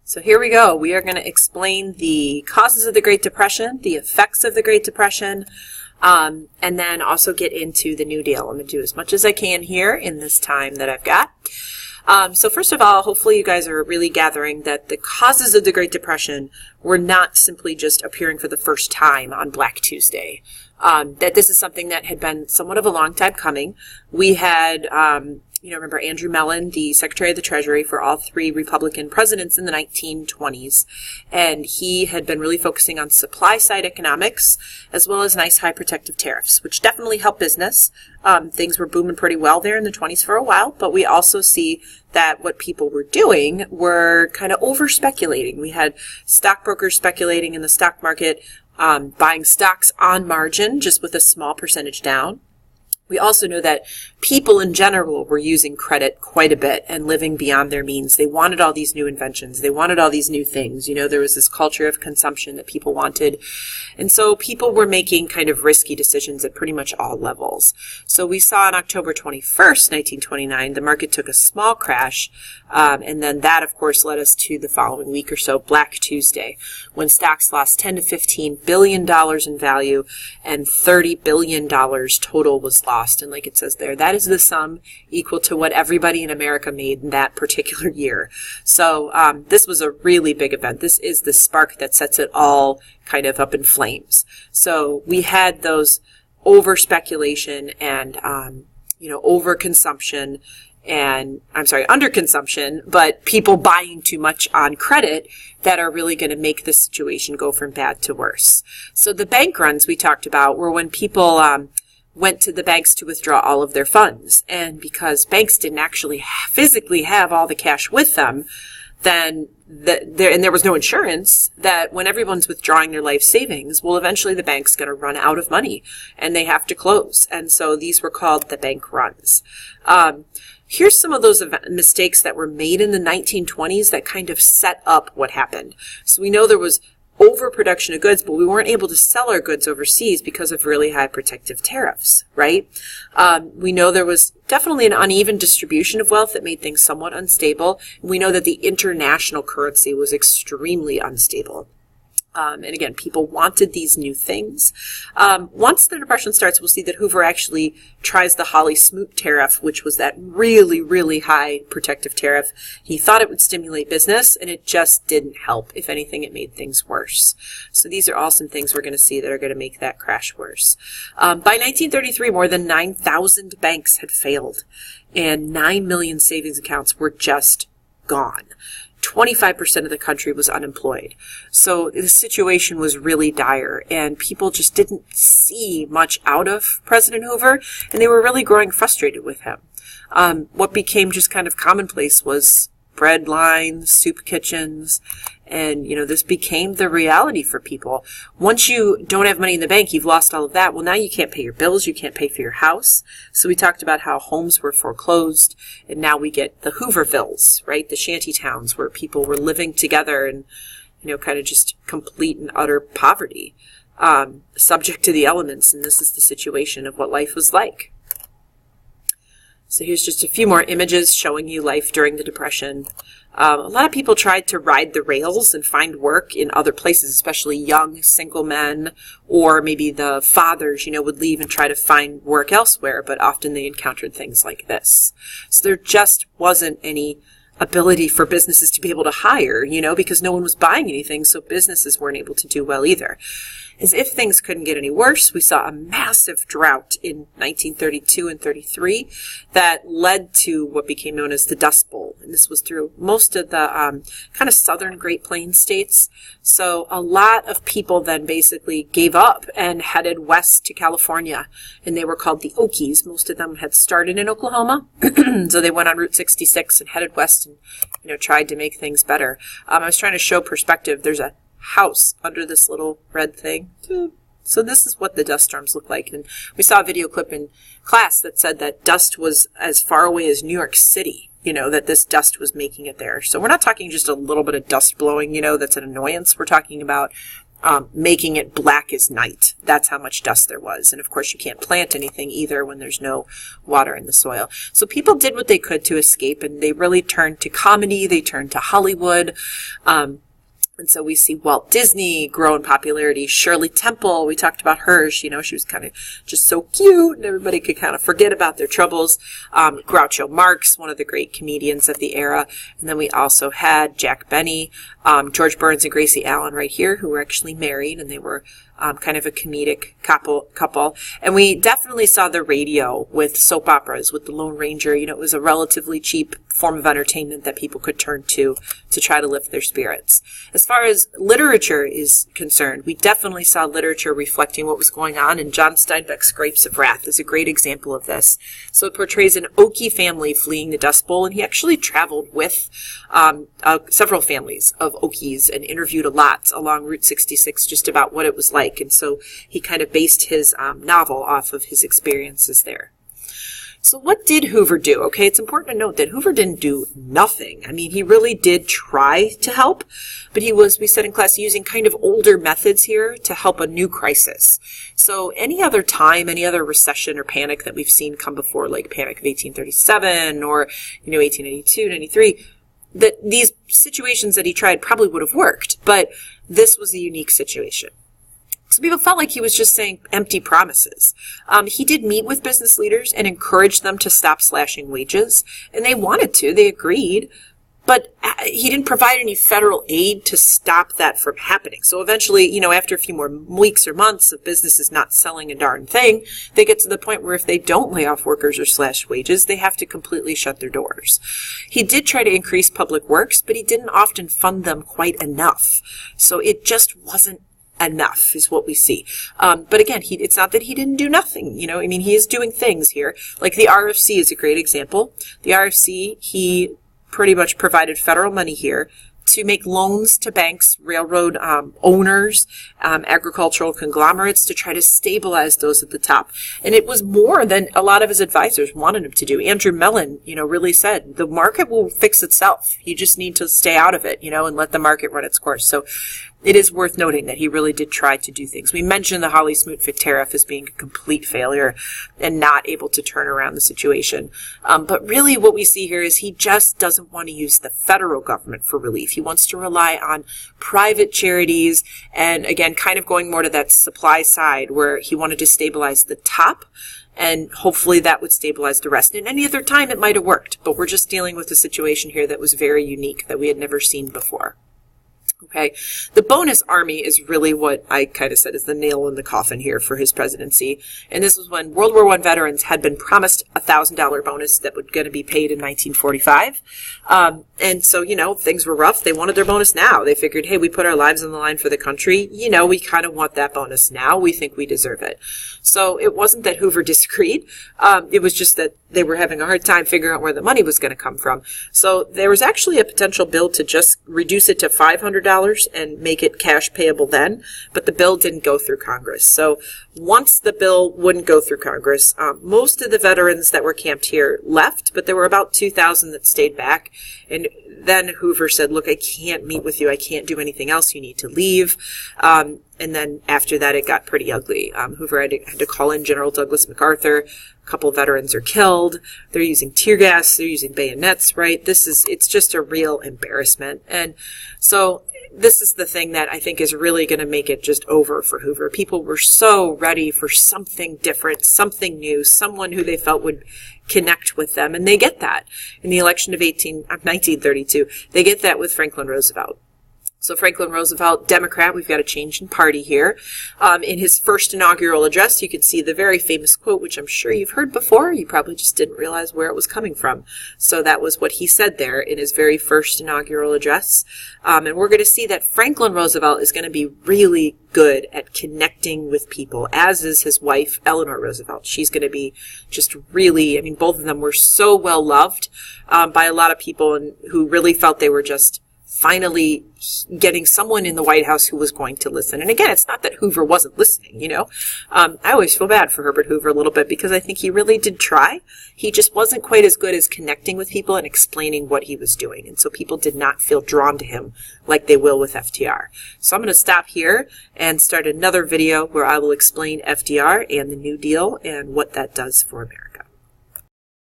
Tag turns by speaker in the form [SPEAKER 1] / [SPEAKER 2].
[SPEAKER 1] So here we go. We are going to explain the causes of the Great Depression, the effects of the Great Depression, and then also get into the New Deal. I'm going to do as much as I can here in this time that I've got. So first of all, hopefully you guys are really gathering that the causes of the Great Depression were not simply just appearing for the first time on Black Tuesday. That this is something that had been somewhat of a long time coming. We had, remember Andrew Mellon, the Secretary of the Treasury for all three Republican presidents in the 1920s, and he had been really focusing on supply-side economics as well as nice high protective tariffs, which definitely helped business. Things were booming pretty well there in the 20s for a while, but we also see that what people were doing were kind of over-speculating. We had stockbrokers speculating in the stock market, buying stocks on margin, just with a small percentage down. We also know that people in general were using credit quite a bit and living beyond their means. They wanted all these new inventions. They wanted all these new things. You know, there was this culture of consumption that people wanted. And so people were making kind of risky decisions at pretty much all levels. So we saw on October 21st, 1929, the market took a small crash. And then that, of course, led us to the following week or so, Black Tuesday, when stocks lost $10 to $15 billion in value and $30 billion total was lost. And like it says there, that is the sum equal to what everybody in America made in that particular year. So this was a really big event. This is the spark that sets it all kind of up in flames. So we had those over speculation and, overconsumption and underconsumption, but people buying too much on credit that are really going to make the situation go from bad to worse. So the bank runs we talked about were when people went to the banks to withdraw all of their funds. And because banks didn't actually physically have all the cash with them, then there was no insurance that when everyone's withdrawing their life savings, well, eventually the bank's going to run out of money and they have to close. And so these were called the bank runs. Here's some of those mistakes that were made in the 1920s that kind of set up what happened. So we know there was overproduction of goods, but we weren't able to sell our goods overseas because of really high protective tariffs, right? We know there was definitely an uneven distribution of wealth that made things somewhat unstable. We know that the international currency was extremely unstable. And again, people wanted these new things. Once the Depression starts, we'll see that Hoover actually tries the Hawley-Smoot tariff, which was that really, really high protective tariff. He thought it would stimulate business, and it just didn't help. If anything, it made things worse. So these are all some things we're going to see that are going to make that crash worse. By 1933, more than 9,000 banks had failed, and 9 million savings accounts were just gone. 25% of the country was unemployed. So the situation was really dire, and people just didn't see much out of President Hoover, and they were really growing frustrated with him. What became just kind of commonplace was bread lines, soup kitchens, and, this became the reality for people. Once you don't have money in the bank, you've lost all of that. Well, now you can't pay your bills, you can't pay for your house. So we talked about how homes were foreclosed, and now we get the Hoovervilles, right? The shanty towns where people were living together and, kind of just complete and utter poverty, subject to the elements, and this is the situation of what life was like. So here's just a few more images showing you life during the Depression. A lot of people tried to ride the rails and find work in other places, especially young single men, or maybe the fathers, would leave and try to find work elsewhere, but often they encountered things like this. So there just wasn't any ability for businesses to be able to hire, because no one was buying anything, so businesses weren't able to do well either. As if things couldn't get any worse, we saw a massive drought in 1932 and 33 that led to what became known as the Dust Bowl. And this was through most of the kind of southern Great Plains states. So a lot of people then basically gave up and headed west to California. And they were called the Okies. Most of them had started in Oklahoma. So they went on Route 66 and headed west and, tried to make things better. I was trying to show perspective. There's a house under this little red thing. So this is what the dust storms look like. And we saw a video clip in class that said that dust was as far away as New York City, that this dust was making it there. So we're not talking just a little bit of dust blowing, that's an annoyance. We're talking about making it black as night. That's how much dust there was. And of course, you can't plant anything either when there's no water in the soil. So people did what they could to escape, and they really turned to comedy. They turned to Hollywood. And so we see Walt Disney grow in popularity. Shirley Temple, we talked about her. She was kind of just so cute, and everybody could kind of forget about their troubles. Groucho Marx, one of the great comedians of the era. And then we also had Jack Benny, George Burns and Gracie Allen right here, who were actually married, and they were kind of a comedic couple. And we definitely saw the radio with soap operas, with the Lone Ranger. It was a relatively cheap form of entertainment that people could turn to try to lift their spirits. As far as literature is concerned, we definitely saw literature reflecting what was going on, and John Steinbeck's Grapes of Wrath is a great example of this. So it portrays an Okie family fleeing the Dust Bowl, and he actually traveled with several families of Okies and interviewed a lot along Route 66 just about what it was like. And so he kind of based his novel off of his experiences there. So what did Hoover do? Okay, it's important to note that Hoover didn't do nothing. I mean, he really did try to help, but he was, we said in class, using kind of older methods here to help a new crisis. So any other time, any other recession or panic that we've seen come before, like Panic of 1837 or, 1882, 93, that these situations that he tried probably would have worked, but this was a unique situation. So people felt like he was just saying empty promises. He did meet with business leaders and encourage them to stop slashing wages, and they wanted to, they agreed, but he didn't provide any federal aid to stop that from happening. So eventually, after a few more weeks or months of businesses not selling a darn thing, they get to the point where if they don't lay off workers or slash wages, they have to completely shut their doors. He did try to increase public works, but he didn't often fund them quite enough. So it just wasn't enough is what we see. But again, it's not that he didn't do nothing. He is doing things here. Like the RFC is a great example. The RFC, he pretty much provided federal money here to make loans to banks, railroad owners, agricultural conglomerates to try to stabilize those at the top. And it was more than a lot of his advisors wanted him to do. Andrew Mellon, really said, the market will fix itself. You just need to stay out of it, and let the market run its course. So it is worth noting that he really did try to do things. We mentioned the Hawley-Smoot-Fick tariff as being a complete failure and not able to turn around the situation. But really what we see here is he just doesn't want to use the federal government for relief. He wants to rely on private charities and, again, kind of going more to that supply side where he wanted to stabilize the top, and hopefully that would stabilize the rest. And any other time it might have worked, but we're just dealing with a situation here that was very unique that we had never seen before. Okay, the bonus army is really what I kind of said is the nail in the coffin here for his presidency. And this was when World War I veterans had been promised a $1,000 bonus that was going to be paid in 1945. And so, things were rough. They wanted their bonus now. They figured, hey, we put our lives on the line for the country. We kind of want that bonus now. We think we deserve it. So it wasn't that Hoover disagreed. It was just that they were having a hard time figuring out where the money was going to come from. So there was actually a potential bill to just reduce it to $500 and make it cash payable then, but the bill didn't go through Congress. So once the bill wouldn't go through Congress, most of the veterans that were camped here left, but there were about 2,000 that stayed back. And then Hoover said, look, I can't meet with you. I can't do anything else. You need to leave. And then after that, it got pretty ugly. Hoover had to call in General Douglas MacArthur. A couple of veterans are killed. They're using tear gas. They're using bayonets, right? It's just a real embarrassment. And so this is the thing that I think is really going to make it just over for Hoover. People were so ready for something different, something new, someone who they felt would connect with them. And they get that in the election of 1932. They get that with Franklin Roosevelt. So Franklin Roosevelt, Democrat, we've got a change in party here. In his first inaugural address, you can see the very famous quote, which I'm sure you've heard before. You probably just didn't realize where it was coming from. So that was what he said there in his very first inaugural address. And we're going to see that Franklin Roosevelt is going to be really good at connecting with people, as is his wife, Eleanor Roosevelt. She's going to be just really, both of them were so well loved by a lot of people and who really felt they were just finally getting someone in the White House who was going to listen. And again, it's not that Hoover wasn't listening, you know. I always feel bad for Herbert Hoover a little bit because I think he really did try. He just wasn't quite as good as connecting with people and explaining what he was doing. And so people did not feel drawn to him like they will with FDR. So I'm going to stop here and start another video where I will explain FDR and the New Deal and what that does for America.